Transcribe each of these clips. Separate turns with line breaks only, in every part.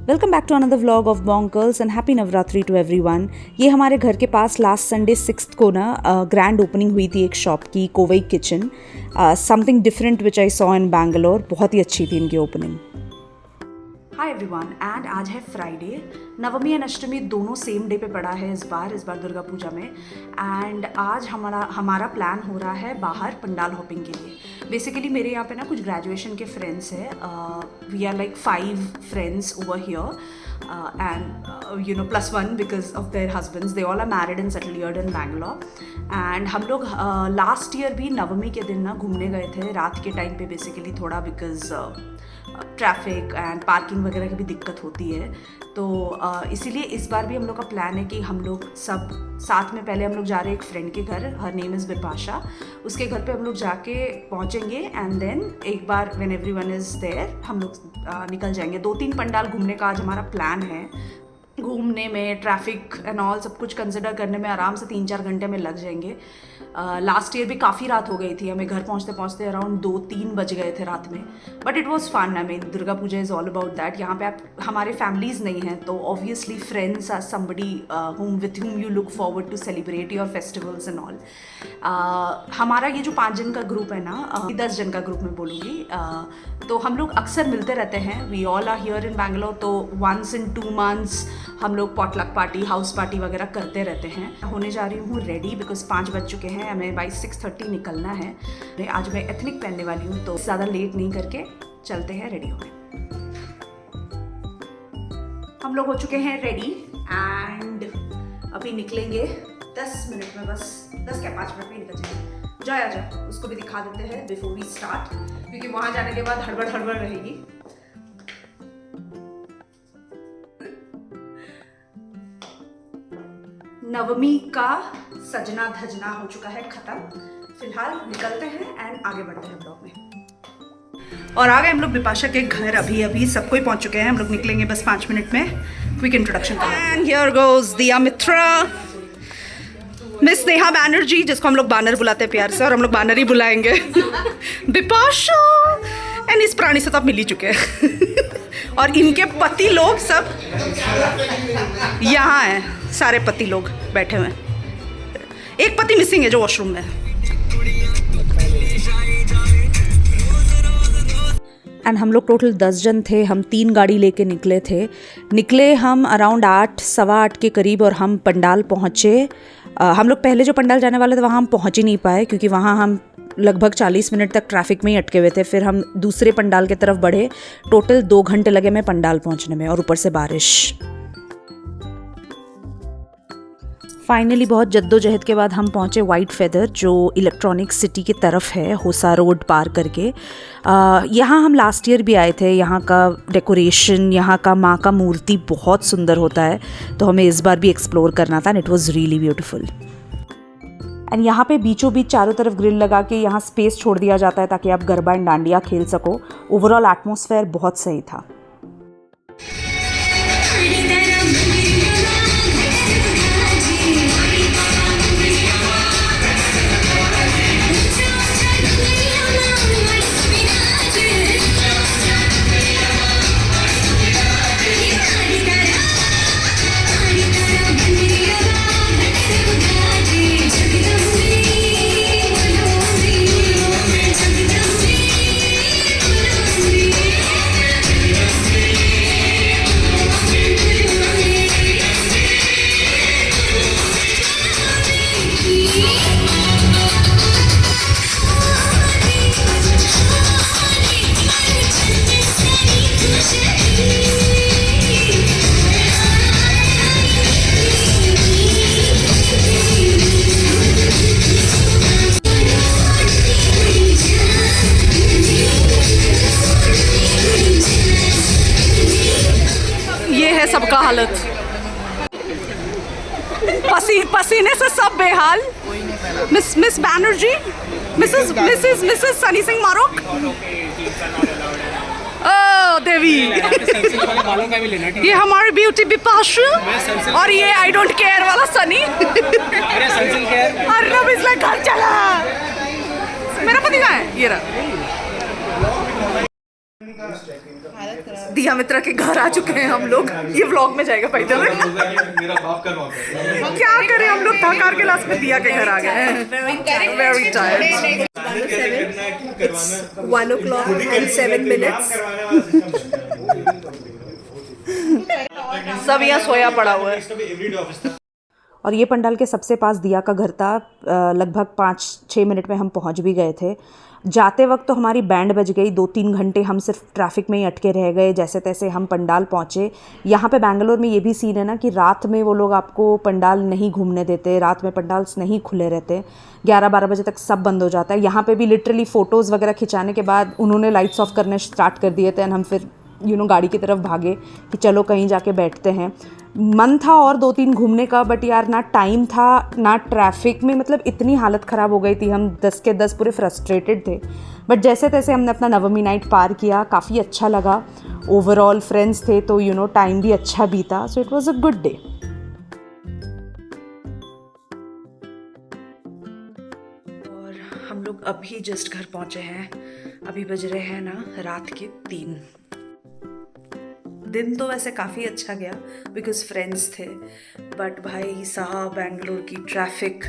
Welcome back to another vlog of bonkers and happy Navratri to everyone. ये हमारे घर के पास लास्ट संडे 6th को ना ग्रैंड ओपनिंग हुई थी एक शॉप की, Kovai kitchen, something different which I saw in Bangalore. बहुत ही अच्छी थी इनकी ओपनिंग। हाय एवरीवन, एंड आज है फ्राइडे। नवमी एंड अष्टमी दोनों सेम डे पे पड़ा है इस बार दुर्गा पूजा में। एंड आज हमारा प्लान हो रहा है बाहर पंडाल हॉपिंग के लिए। बेसिकली मेरे यहाँ पे ना कुछ ग्रेजुएशन के फ्रेंड्स हैं। We are like 5 friends over here and you know +1 because of their husbands. They all are married and settled in Bangalore. And हम लोग लास्ट ईयर भी नवमी के दिन ना घूमने गए थे रात के टाइम पे, बेसिकली थोड़ा बिकॉज ट्रैफिक एंड पार्किंग वगैरह की भी दिक्कत होती है। तो इसीलिए इस बार भी हम लोग का प्लान है कि हम लोग सब साथ में, पहले हम लोग जा रहे हैं एक फ्रेंड के घर, हर नेम इज़ बिपाशा। उसके घर पे हम लोग जाके पहुंचेंगे एंड देन एक बार व्हेन एवरीवन इज़ देयर हम लोग निकल जाएंगे। 2-3 पंडाल घूमने का आज हमारा प्लान है। घूमने में ट्रैफिक एंड ऑल सब कुछ कंसिडर करने में आराम से 3-4 घंटे में लग जाएंगे। लास्ट ईयर भी काफ़ी रात हो गई थी, हमें घर पहुंचते पहुंचते अराउंड 2-3 बज गए थे रात में। But it was fun. I mean Durga Puja is all about that. यहाँ पे आप हमारे फैमिलीज़ नहीं हैं तो obviously friends are somebody with whom you look forward to celebrate your festivals and all. हमारा ये जो 5 जन का ग्रुप है ना, 10 जन का ग्रुप मैं बोलूँगी, तो हम लोग अक्सर मिलते रहते हैं। We all are here in Bangalore, तो once in 2 months हम लोग पॉटलक पार्टी, हाउस पार्टी वगैरह करते रहते हैं। होने जा रही हूँ रेडी बिकॉज 5 बज चुके हैं, हमें बाई 6:30 निकलना है। आज मैं एथनिक पहनने वाली हूँ तो ज़्यादा लेट नहीं करके चलते हैं रेडी होने। हम लोग हो चुके हैं रेडी एंड अभी निकलेंगे 10 मिनट में, बस 10 क्या 5 मिनट में निकल जाएंगे। जय आजा उसको भी दिखा देते हैं बिफोर वी स्टार्ट, क्योंकि वहाँ जाने के बाद हड़बड़ रहेगी। नवमी का सजना धजना हो चुका है खत्म। फिलहाल निकलते हैं एंड आगे बढ़ते हैं ब्लॉग में। और आ गए हम लोग बिपाशा के घर। अभी सब कोई पहुंच चुके हैं। हम लोग निकलेंगे बस 5 मिनट में। Quick introduction and here goes दिया मित्रा, मिस नेहा बैनर्जी, जिसको हम लोग बानर बुलाते हैं प्यार से, और हम लोग बानर ही बुलाएंगे। बिपाशा एंड इस प्राणी से तो आप मिल ही चुके हैं। और इनके पति लोग सब यहाँ हैं, सारे पति लोग बैठे हुए हैं। एक पति मिसिंग है जो वॉशरूम में है। एंड हम लोग टोटल 10 जन थे। हम 3 गाड़ी लेके निकले हम अराउंड 8, सवा 8 के करीब, और हम पंडाल पहुँचे। हम लोग पहले जो पंडाल जाने वाले थे वहाँ हम पहुँच ही नहीं पाए, क्योंकि वहाँ हम लगभग 40 मिनट तक ट्रैफिक में ही अटके हुए थे। फिर हम दूसरे पंडाल की तरफ बढ़े। टोटल 2 घंटे लगे हमें पंडाल पहुँचने में, और ऊपर से बारिश। फाइनली बहुत जद्दोजहद के बाद हम पहुँचे वाइट फेदर, जो इलेक्ट्रॉनिक सिटी की तरफ है, होसा रोड पार करके। यहाँ हम लास्ट ईयर भी आए थे। यहाँ का डेकोरेशन, यहाँ का माँ का मूर्ति बहुत सुंदर होता है, तो हमें इस बार भी एक्सप्लोर करना था and it was really beautiful. And यहाँ पे बीचों बीच चारों तरफ ग्रिल लगा के यहाँ स्पेस छोड़ दिया जाता है ताकि आप गरबा एंड डांडिया खेल सको। ओवरऑल एटमॉस्फेयर बहुत सही था। सबका हालत पसीने से सब बेहाल। मिस बैनर्जी, मिसेस सनी सिंह मारोक, देवी, ये हमारी ब्यूटी बिपाशा, और ये आई डोंट केयर वाला सनी। अर्नब इज लाइक घर चला। ये रहा। दिया मित्रा के घर आ चुके हैं हम लोग। ये व्लॉग में जाएगा भाई।
मेरा बाप का नौकर है।
क्या करें हम लोग थक हार के लास्ट में दिया के घर आ गए हैं। Very tired.
1 o'clock and 7 minutes.
सब यहाँ सोया पड़ा हुआ है। और ये पंडाल के सबसे पास दिया का घर था। लगभग 5-6 मिनट में हम पहुँच भी गए थे। जाते वक्त तो हमारी बैंड बज गई। 2-3 घंटे हम सिर्फ ट्रैफिक में ही अटके रह गए। जैसे तैसे हम पंडाल पहुँचे। यहाँ पे बैंगलोर में ये भी सीन है ना कि रात में वो लोग आपको पंडाल नहीं घूमने देते। रात में पंडाल्स नहीं खुले रहते। 11-12 बजे तक सब बंद हो जाता है। यहाँ पे भी लिटरली फ़ोटोज़ वगैरह खिंचाने के बाद उन्होंने लाइट्स ऑफ करने स्टार्ट कर दिए थे। एंड हम फिर गाड़ी की तरफ भागे कि चलो कहीं जाके बैठते हैं। मन था और 2-3 घूमने का, बट यार ना टाइम था ना ट्रैफिक में। मतलब इतनी हालत ख़राब हो गई थी। हम 10 के 10 पूरे फ्रस्ट्रेटेड थे। बट जैसे तैसे हमने अपना नवमी नाइट पार किया। काफ़ी अच्छा लगा। ओवरऑल फ्रेंड्स थे तो टाइम भी अच्छा बीता। So it was a good day. और हम लोग अभी जस्ट घर पहुँचे हैं। अभी बज रहे हैं ना रात के 3। दिन तो वैसे काफ़ी अच्छा गया बिकॉज़ फ्रेंड्स थे। बट भाई साहब बेंगलोर की ट्रैफिक,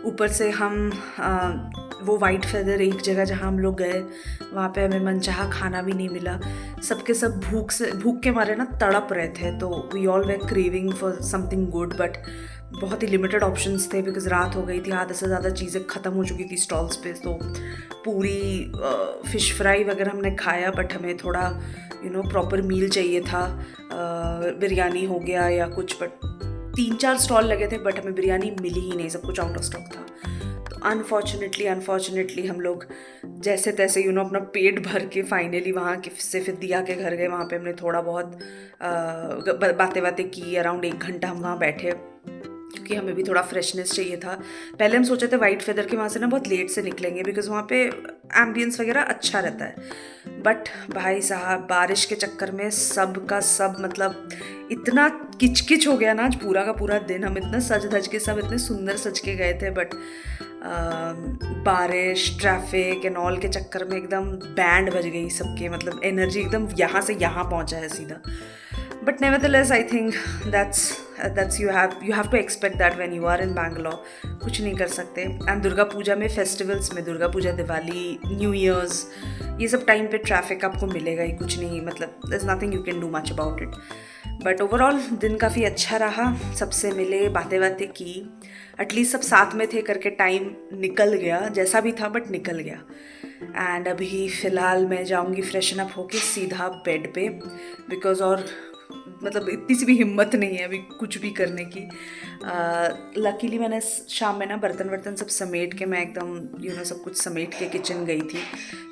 ऊपर से हम वो वाइट फेदर एक जगह जहाँ हम लोग गए वहाँ पे हमें मनचाहा खाना भी नहीं मिला। सबके सब भूख के मारे ना तड़प रहे थे। तो we all were craving for something good, but बहुत ही लिमिटेड ऑप्शंस थे बिकॉज़ रात हो गई थी। आधे से ज़्यादा चीज़ें ख़त्म हो चुकी थी स्टॉल्स पे। तो पूरी फ़िश फ्राई वगैरह हमने खाया, बट हमें थोड़ा प्रॉपर मील चाहिए था। बिरयानी हो गया या कुछ, बट 3-4 स्टॉल लगे थे बट हमें बिरयानी मिली ही नहीं। सब कुछ आउट ऑफ स्टॉक था। तो अनफॉर्चुनेटली हम लोग जैसे तैसे अपना पेट भर के फाइनली वहाँ से फिर दिया के घर गए। वहाँ पे हमने थोड़ा बहुत बातें की। अराउंड 1 घंटा हम वहाँ बैठे क्योंकि हमें भी थोड़ा फ्रेशनेस चाहिए था। पहले हम सोचे थे वाइट फेदर के वहाँ से ना बहुत लेट से निकलेंगे बिकॉज़ वहाँ पे एम्बियंस वगैरह अच्छा रहता है। बट भाई साहब बारिश के चक्कर में सब का सब मतलब इतना किचकिच हो गया ना आज पूरा का पूरा दिन। हम इतना सज धज के सब इतने सुंदर सज के गए थे, बट बारिश ट्रैफिक एंड ऑल के चक्कर में एकदम बैंड बज गई सबके। मतलब एनर्जी एकदम यहाँ से यहाँ पहुँचा है सीधा। But nevertheless, I think that's you have to expect that when you are in Bangalore. कुछ नहीं कर सकते। एंड दुर्गा पूजा में फेस्टिवल्स में दुर्गा पूजा, दिवाली, न्यू ईयर्स, ये सब टाइम पे ट्रैफिक आपको मिलेगा ही। कुछ नहीं, मतलब there's nothing you can do much about it. But overall दिन काफ़ी अच्छा रहा। सबसे मिले, बातें की। एटलीस्ट सब साथ में थे करके टाइम निकल गया। जैसा भी था बट निकल गया। एंड अभी फ़िलहाल मैं जाऊँगी फ्रेशन अप होके सीधा बेड पे बिकॉज़ और मतलब इतनी सी भी हिम्मत नहीं है अभी कुछ भी करने की। लकीली मैंने शाम में ना बर्तन सब समेट के मैं एकदम सब कुछ समेट के किचन गई थी।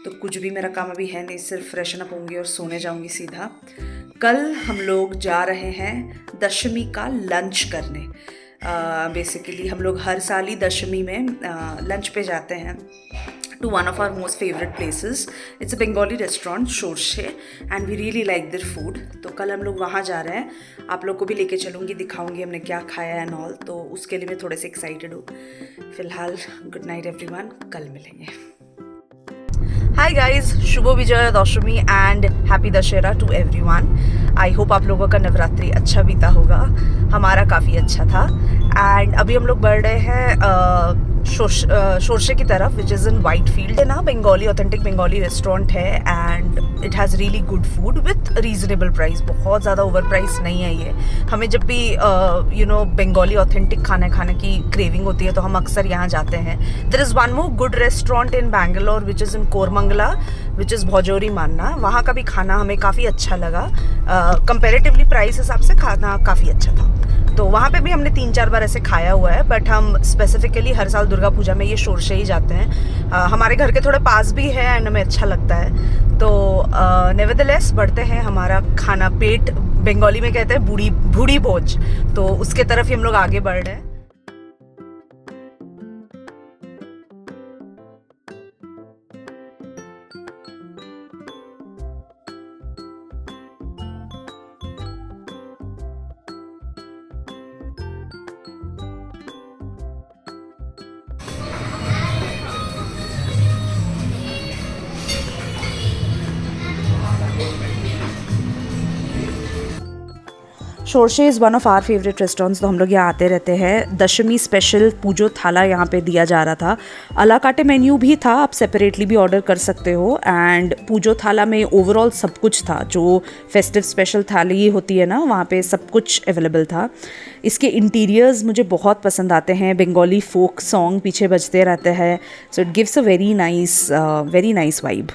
तो कुछ भी मेरा काम अभी है नहीं, सिर्फ फ्रेशन अप होंगी और सोने जाऊंगी सीधा। कल हम लोग जा रहे हैं दशमी का लंच करने। बेसिकली हम लोग हर साल ही दशमी में लंच पे जाते हैं to one of our most favorite places. It's a Bengali restaurant, shorshe, and we really like their food. तो कल हम लोग वहाँ जा रहे हैं। आप लोग को भी लेके चलूँगी, दिखाऊँगी हमने क्या खाया एंड ऑल। तो उसके लिए मैं थोड़े से एक्साइटेड हूँ। फिलहाल गुड नाइट एवरीवन, कल मिलेंगे। हाय गाइज, शुभ Vijay Dashami and happy Dussehra to everyone. I hope आप लोगों का नवरात्रि अच्छा बीता होगा। हमारा काफ़ी अच्छा था। एंड अभी हम लोग बढ़ रहे हैं शोरशे की तरफ, विच इज़ इन वाइट फील्ड। ना बंगाली ऑथेंटिक बंगाली रेस्टोरेंट है and it has really good food with reasonable price. बहुत ज़्यादा ओवर प्राइस नहीं है ये। हमें जब भी बंगाली ऑथेंटिक खाने की क्रेविंग होती है तो हम अक्सर यहाँ जाते हैं। There is one more good restaurant in Bangalore which is in Koramangala, which is Bhojohori Manna. वहाँ का भी खाना हमें काफ़ी अच्छा लगा। कंपेरेटिवली प्राइस हिसाब से खाना काफ़ी अच्छा था। तो वहाँ पे भी हमने 3-4 बार ऐसे खाया हुआ है, बट हम स्पेसिफिकली हर साल दुर्गा पूजा में ये शोरशे ही जाते हैं। हमारे घर के थोड़े पास भी है एंड हमें अच्छा लगता है। तो नेवरदलेस बढ़ते हैं हमारा खाना पेट, बंगाली में कहते हैं बूढ़ी भोज, तो उसके तरफ ही हम लोग आगे बढ़ रहे हैं। Shorshe is one of our favourite restaurants, तो हम लोग यहाँ आते रहते हैं। दशमी स्पेशल पूजो थाला यहाँ पे दिया जा रहा था। अला काटे मेन्यू भी था, आप सेपरेटली भी ऑर्डर कर सकते हो। एंड पूजो थाला में ओवरऑल सब कुछ था, जो फेस्टिव स्पेशल थाली होती है ना, वहाँ पे सब कुछ अवेलेबल था। इसके इंटीरियर्स मुझे बहुत पसंद आते हैं, बंगाली फोक सॉन्ग पीछे बजते रहते हैं, so it gives a very nice vibe.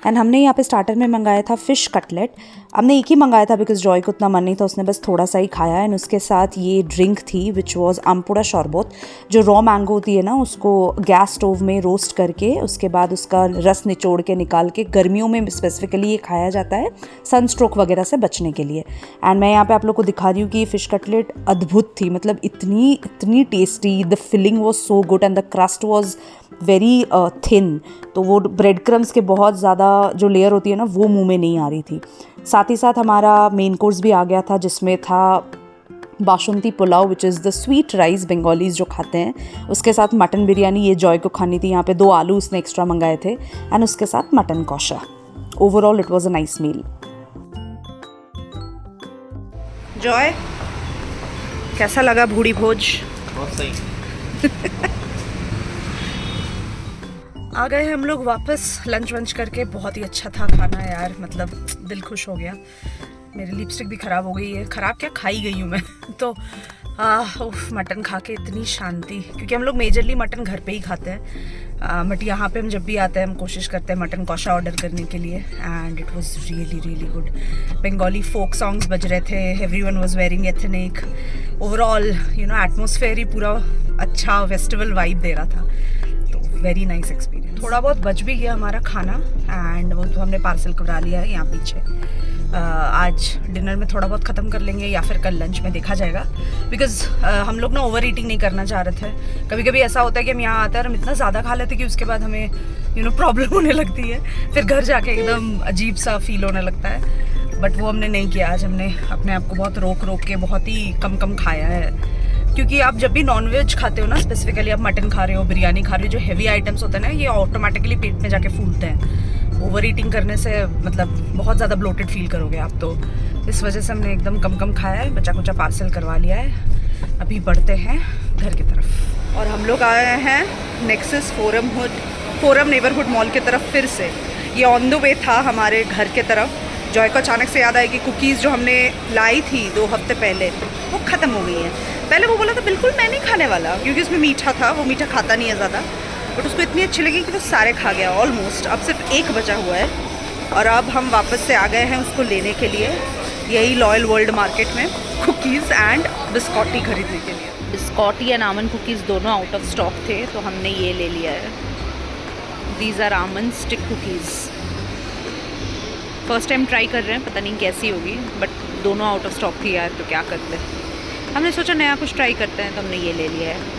And हमने यहाँ पे स्टार्टर में मंगाया था फ़िश कटलेट। हमने एक ही मंगाया था बिकॉज जॉय को उतना मन नहीं था, उसने बस थोड़ा सा ही खाया। एंड उसके साथ ये ड्रिंक थी विच वाज आमपुड़ा शरबत, जो रॉ मैंगो होती है ना, उसको गैस स्टोव में रोस्ट करके उसके बाद उसका रस निचोड़ के निकाल के गर्मियों में स्पेसिफिकली ये खाया जाता है सनस्ट्रोक वगैरह से बचने के लिए। एंड मैं यहाँ पे आप लोग को दिखा रही हूँ कि ये फ़िश कटलेट अद्भुत थी, मतलब इतनी tasty. The filling was so good and the crust was very thin, तो वो ब्रेड क्रम्स के बहुत ज़्यादा जो लेयर होती है ना, वो मुंह में नहीं आ रही थी। साथ ही साथ हमारा मेन कोर्स भी आ गया था, जिसमें था Basanti pulao which is the sweet rice Bengalis जो खाते हैं, उसके साथ मटन बिरयानी, ये जॉय को खानी थी। यहाँ पे 2 आलू उसने एक्स्ट्रा मंगाए थे, एंड उसके साथ mutton kosha. Overall it was a nice meal. Joy, कैसा लगा भूड़ी भोज?
बहुत सही।
आ गए हम लोग वापस लंच वंच करके। बहुत ही अच्छा था खाना यार, मतलब दिल खुश हो गया। मेरी लिपस्टिक भी ख़राब हो गई है, ख़राब क्या, खाई गई हूँ मैं तो मटन खा के इतनी शांति, क्योंकि हम लोग मेजरली मटन घर पे ही खाते हैं। बट यहाँ पे हम जब भी आते हैं हम कोशिश करते हैं मटन कौशा ऑर्डर करने के लिए, and it was really good. Bengali folk songs बज रहे थे, everyone was wearing ethnic. Overall atmosphere ही पूरा अच्छा फेस्टिवल वाइब दे रहा था, तो वेरी नाइस एक्सपीरियंस। थोड़ा बहुत बच भी गया हमारा खाना, एंड वो तो हमने पार्सल करवा लिया है यहाँ पीछे। आज डिनर में थोड़ा बहुत ख़त्म कर लेंगे या फिर कल लंच में देखा जाएगा, बिकॉज़ हम लोग ना ओवर ईटिंग नहीं करना चाह रहे थे। कभी कभी ऐसा होता है कि हम यहाँ आते हैं और हम इतना ज़्यादा खा लेते हैं कि उसके बाद हमें प्रॉब्लम होने लगती है, फिर घर जाके एकदम अजीब सा फील होने लगता है। बट वो हमने नहीं किया। आज हमने अपने आप को बहुत रोक के बहुत ही कम खाया है, क्योंकि आप जब भी नॉनवेज खाते हो ना, स्पेसिफिकली आप मटन खा रहे हो, बिरयानी खा रहे हो, जो हेवी आइटम्स होते हैं ना, ये ऑटोमेटिकली पेट में जाके फूलते हैं। ओवर ईटिंग करने से मतलब बहुत ज़्यादा ब्लोटेड फील करोगे आप, तो इस वजह से हमने एकदम कम खाया है, बचा कुचा पार्सल करवा लिया है। अभी बढ़ते हैं घर की तरफ, और हम लोग आए हैं नेक्सस फोरम नेबरहुड मॉल की तरफ फिर से। ये ऑन द वे था हमारे घर के तरफ। जॉय को अचानक से याद आया कि कुकीज़ जो हमने लाई थी 2 हफ्ते पहले, वो ख़त्म हो गई हैं। पहले वो बोला था बिल्कुल मैं नहीं खाने वाला, क्योंकि उसमें मीठा था, वो मीठा खाता नहीं है ज़्यादा, बट उसको इतनी अच्छी लगी कि वो सारे खा गया ऑलमोस्ट। अब सिर्फ एक बचा हुआ है, और अब हम वापस से आ गए हैं उसको लेने के लिए, यही लॉयल वर्ल्ड मार्केट में कुकीज़ एंड बिस्कॉटी खरीदने के लिए। बिस्कॉटी एंड आमंड कुकीज़ दोनों आउट ऑफ स्टॉक थे, तो हमने ये ले लिया है। These are almond stick cookies. First time try कर रहे हैं, पता नहीं कैसी होगी, बट दोनों आउट ऑफ स्टॉक थी यार, तो क्या करते हैं। हमने सोचा नया कुछ ट्राई करते हैं, तो हमने ये ले लिया है।